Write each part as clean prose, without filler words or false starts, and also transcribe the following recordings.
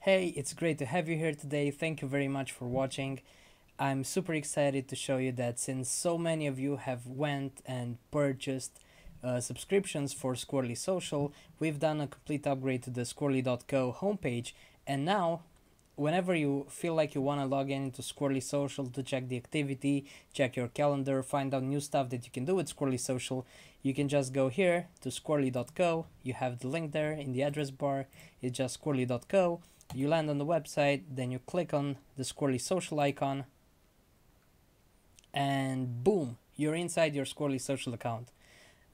Hey, it's great to have you here today. Thank you very much for watching. I'm super excited to show you that since so many of you have went and purchased subscriptions for Squirrly Social, we've done a complete upgrade to the squirrly.co homepage, and now whenever you feel like you want to log in into Squirrely Social to check the activity, check your calendar, find out new stuff that you can do with Squirrely Social, you can just go here to squirrely.co. You have the link there in the address bar. It's just squirrely.co. You land on the website, then you click on the Squirrely Social icon, and boom, you're inside your Squirrely Social account.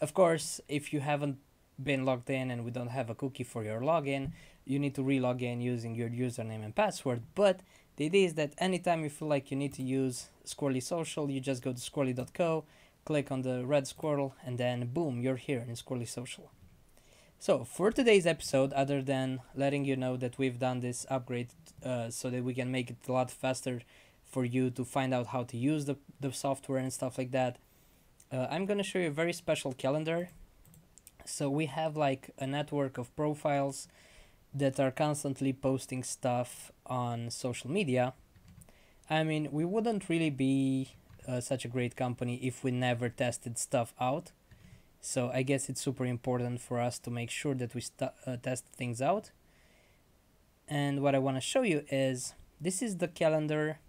Of course, if you haven't been logged in and we don't have a cookie for your login, you need to re-log in using your username and password. But the idea is that anytime you feel like you need to use Squirrely Social, you just go to squirrely.co, click on the red squirrel, and then boom, you're here in Squirrely Social. So for today's episode, other than letting you know that we've done this upgrade so that we can make it a lot faster for you to find out how to use the software and stuff like that, I'm going to show you a very special calendar. So we have like a network of profiles that are constantly posting stuff on social media. I mean, we wouldn't really be such a great company if we never tested stuff out. So I guess it's super important for us to make sure that we test things out. And what I want to show you is this is the calendar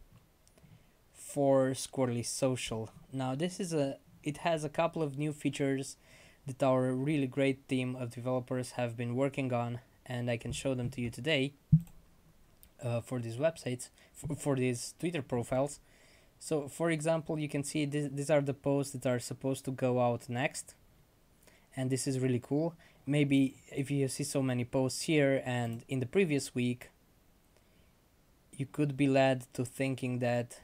for Squirrely Social. Now it has a couple of new features that our really great team of developers have been working on, and I can show them to you today for these websites, for these Twitter profiles. So for example, you can see these are the posts that are supposed to go out next. And this is really cool. Maybe if you see so many posts here and in the previous week, you could be led to thinking that,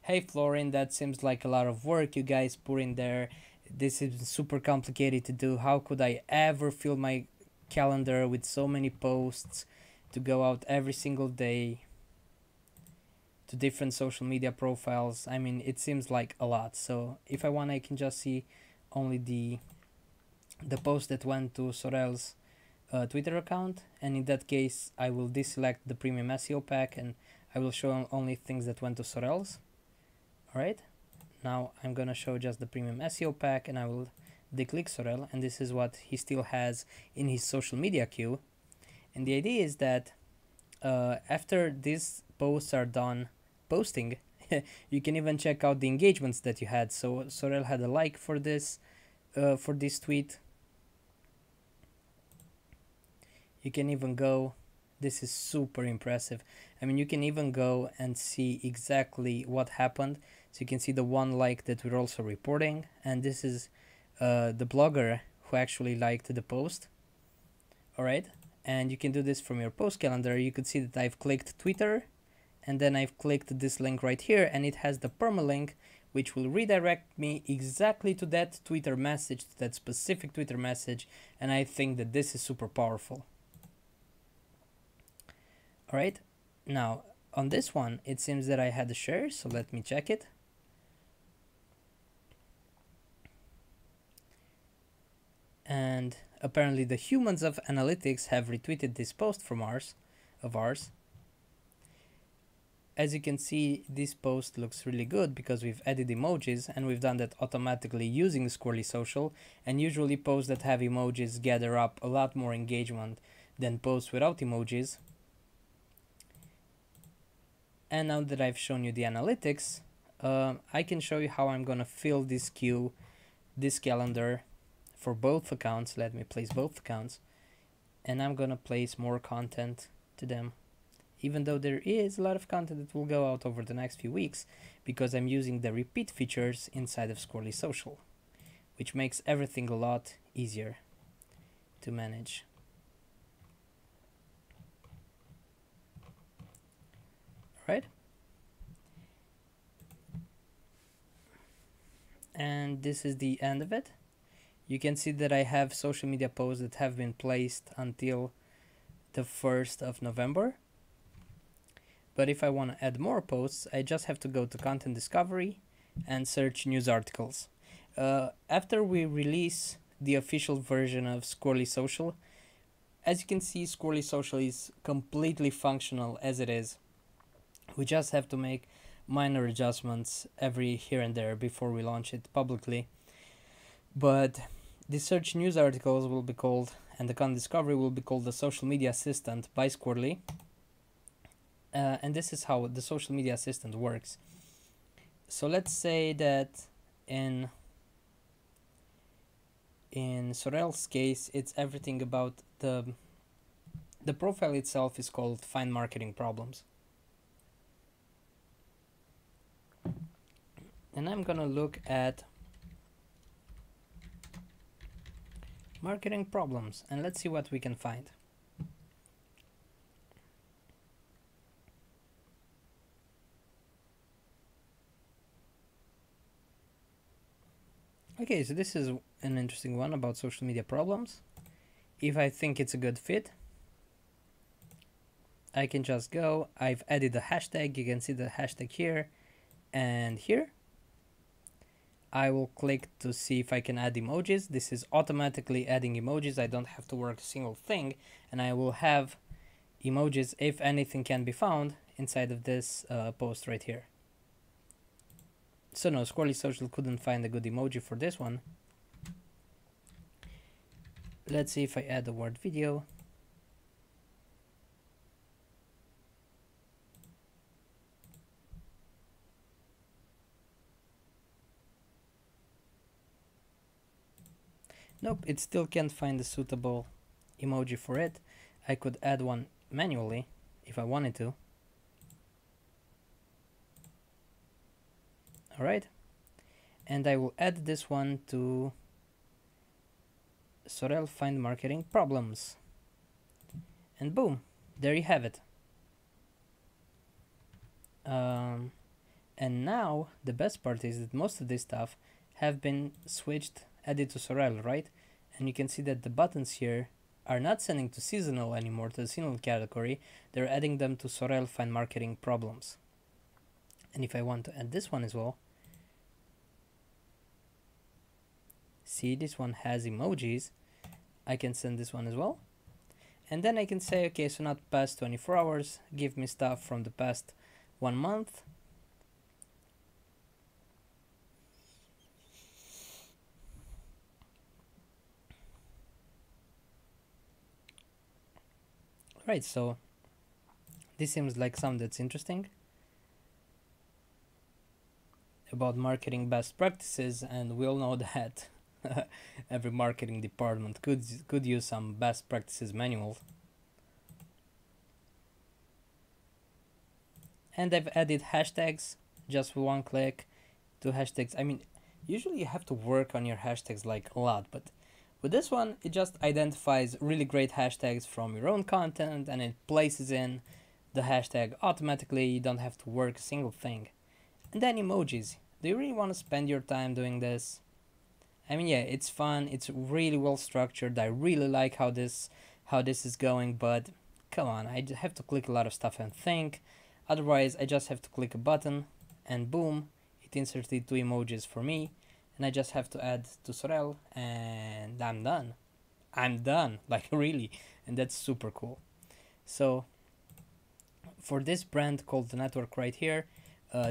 hey Florin, that seems like a lot of work you guys put in there. This is super complicated to do. How could I ever fill my calendar with so many posts to go out every single day to different social media profiles? I mean, it seems like a lot. So if I want, I can just see only the post that went to Sorel's Twitter account, and in that case I will deselect the premium SEO pack and I will show only things that went to Sorel's. Alright, now I'm gonna show just the premium SEO pack and I will declick Sorel, and this is what he still has in his social media queue. And the idea is that after these posts are done posting, you can even check out the engagements that you had. So Sorel had a like for this tweet. You can even go, this is super impressive. I mean, you can even go and see exactly what happened. So you can see the one like that we're also reporting, and this is the blogger who actually liked the post. Alright, and you can do this from your post calendar. You could see that I've clicked Twitter, and then I've clicked this link right here, and it has the permalink, which will redirect me exactly to that Twitter message, to that specific Twitter message, and I think that this is super powerful. Alright, now on this one it seems that I had a share, so let me check it. And apparently the humans of analytics have retweeted this post from ours. As you can see, this post looks really good because we've added emojis, and we've done that automatically using Squirrely Social, and usually posts that have emojis gather up a lot more engagement than posts without emojis. And now that I've shown you the analytics, I can show you how I'm gonna fill this queue, this calendar for both accounts. Let me place both accounts, and I'm gonna place more content to them, even though there is a lot of content that will go out over the next few weeks, because I'm using the repeat features inside of Squirrely Social, which makes everything a lot easier to manage. Right? And this is the end of it. You can see that I have social media posts that have been placed until the 1st of November. But if I want to add more posts, I just have to go to content discovery and search news articles. After we release the official version of Squirrely Social, As you can see, Squirrly Social is completely functional as it is. We just have to make minor adjustments every here and there before we launch it publicly. But the search news articles will be called, and the content discovery will be called the Social Media Assistant by Squirrly. And this is how the Social Media Assistant works. So let's say that in Sorel's case, it's everything about the profile itself is called Find Marketing Problems. And I'm gonna look at marketing problems and let's see what we can find. Okay, so this is an interesting one about social media problems. If I think it's a good fit, I can just go, I've added a hashtag, you can see the hashtag here and here. I will click to see if I can add emojis. This is automatically adding emojis. I don't have to work a single thing, and I will have emojis if anything can be found inside of this post right here. So no, Squirrly Social couldn't find a good emoji for this one. Let's see if I add the word video. Nope, it still can't find a suitable emoji for it. I could add one manually if I wanted to. Alright, and I will add this one to Sorel Find Marketing Problems. And boom, there you have it. And now the best part is that most of this stuff have been switched, added to Sorel, right? And you can see that the buttons here are not sending to seasonal anymore, to the seasonal category. They're adding them to Sorel Find Marketing Problems. And if I want to add this one as well, see, this one has emojis. I can send this one as well. And then I can say, okay, so not past 24 hours, give me stuff from the past 1 month. Right, so this seems like something that's interesting about marketing best practices, and we all know that every marketing department could use some best practices manual. And I've added hashtags just with one click. 2 hashtags. I mean, usually you have to work on your hashtags like a lot, but with this one, it just identifies really great hashtags from your own content and it places in the hashtag automatically. You don't have to work a single thing. And then emojis. Do you really want to spend your time doing this? I mean, yeah, it's fun. It's really well structured. I really like how this is going, but come on, I have to click a lot of stuff and think. Otherwise, I just have to click a button and boom, it inserted 2 emojis for me. And I just have to add to Sorel and I'm done. I'm done, like really. And that's super cool. So for this brand called The Network right here,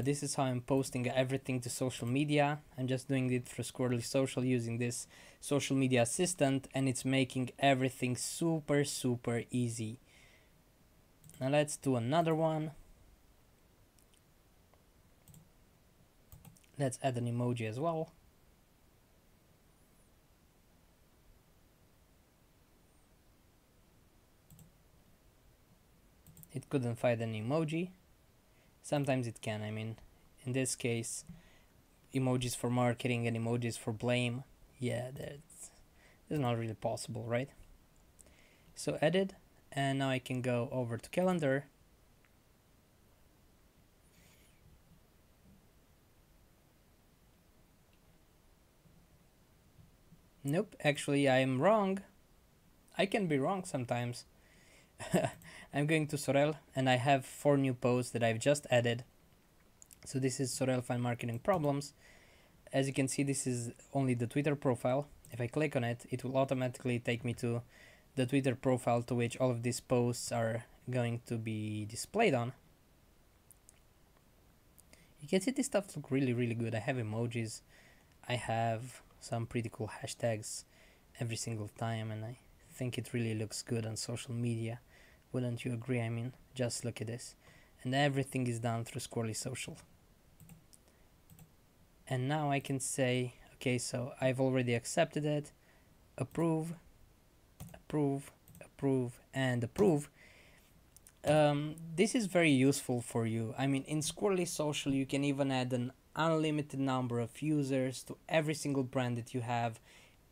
this is how I'm posting everything to social media. I'm just doing it through Squirrly Social using this social media assistant, and it's making everything super, super easy. Now let's do another one. Let's add an emoji as well. It couldn't find an emoji. Sometimes it can. I mean, in this case, emojis for marketing and emojis for blame. Yeah, that's not really possible, right? So edit, and now I can go over to calendar. Nope, actually I am wrong. I can be wrong sometimes. I'm going to Sorel and I have 4 new posts that I've just added. So this is Sorel Find Marketing Problems. As you can see, this is only the Twitter profile. If I click on it, it will automatically take me to the Twitter profile to which all of these posts are going to be displayed on, you can see this stuff look really, really good. I have emojis, I have some pretty cool hashtags every single time, and I think it really looks good on social media. Wouldn't you agree? I mean, just look at this. And everything is done through Squirrly Social. And now I can say, okay, so I've already accepted it, approve, approve, approve, and approve. This is very useful for you. I mean, in Squirrly Social, you can even add an unlimited number of users to every single brand that you have.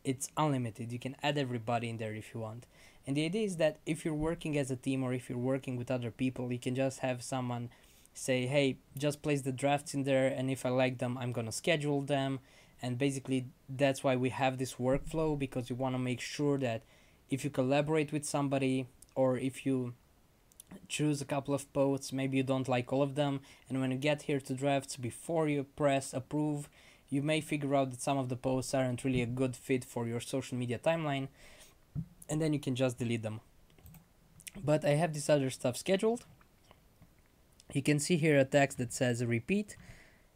It's unlimited. You can add everybody in there if you want. And the idea is that if you're working as a team or if you're working with other people, you can just have someone say, hey, just place the drafts in there, and if I like them, I'm gonna schedule them. And basically that's why we have this workflow, because you want to make sure that if you collaborate with somebody, or if you choose a couple of posts, maybe you don't like all of them, and when you get here to drafts, before you press approve, you may figure out that some of the posts aren't really a good fit for your social media timeline, and then you can just delete them. But I have this other stuff scheduled. You can see here a text that says repeat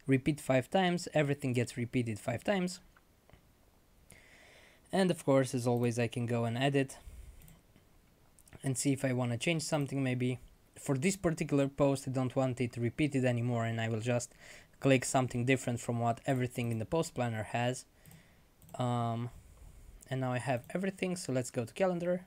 5 times. Everything gets repeated 5 times. And of course, as always, I can go and edit and see if I want to change something. Maybe for this particular post I don't want it repeated anymore, and I will just click something different from what everything in the post planner has. And now I have everything, so let's go to calendar.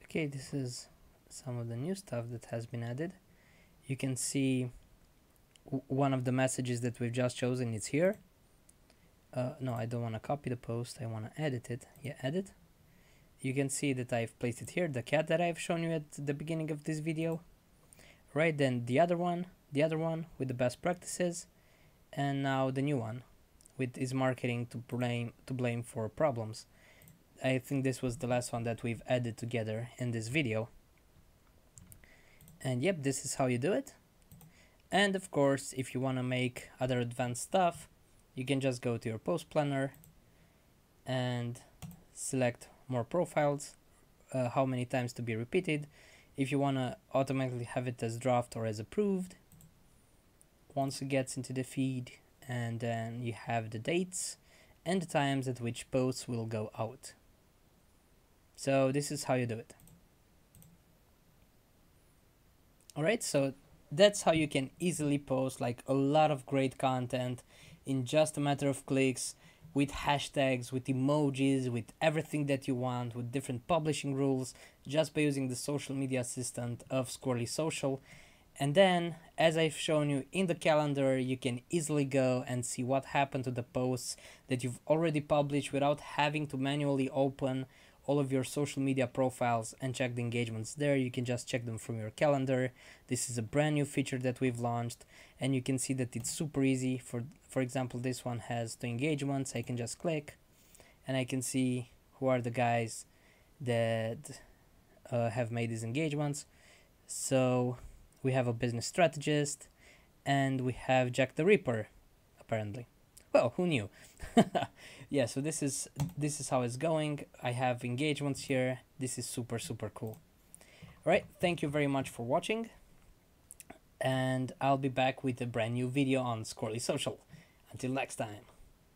Okay, this is some of the new stuff that has been added. You can see one of the messages that we've just chosen is here. No, I don't want to copy the post, I want to edit it. Yeah, edit. You can see that I've placed it here, the cat that I've shown you at the beginning of this video. Right, then the other one with the best practices, and now the new one with is marketing to blame for problems. I think this was the last one that we've added together in this video. And yep, this is how you do it. And of course, if you want to make other advanced stuff, you can just go to your post planner and select more profiles, how many times to be repeated. If you want to automatically have it as draft or as approved once it gets into the feed, and then you have the dates and the times at which posts will go out. So this is how you do it. Alright, so that's how you can easily post like a lot of great content in just a matter of clicks, with hashtags, with emojis, with everything that you want, with different publishing rules, just by using the social media assistant of Squirrly Social. And then, as I've shown you in the calendar, you can easily go and see what happened to the posts that you've already published without having to manually open all of your social media profiles and check the engagements there. You can just check them from your calendar. This is a brand new feature that we've launched, and you can see that it's super easy. For example, this one has 2 engagements. I can just click and I can see who are the guys that have made these engagements. So we have a business strategist and we have Jack the Ripper, apparently. Well, who knew? Yeah, so this is how it's going. I have engagements here. This is super cool. All right, thank you very much for watching, and I'll be back with a brand new video on Squirrly Social. Until next time.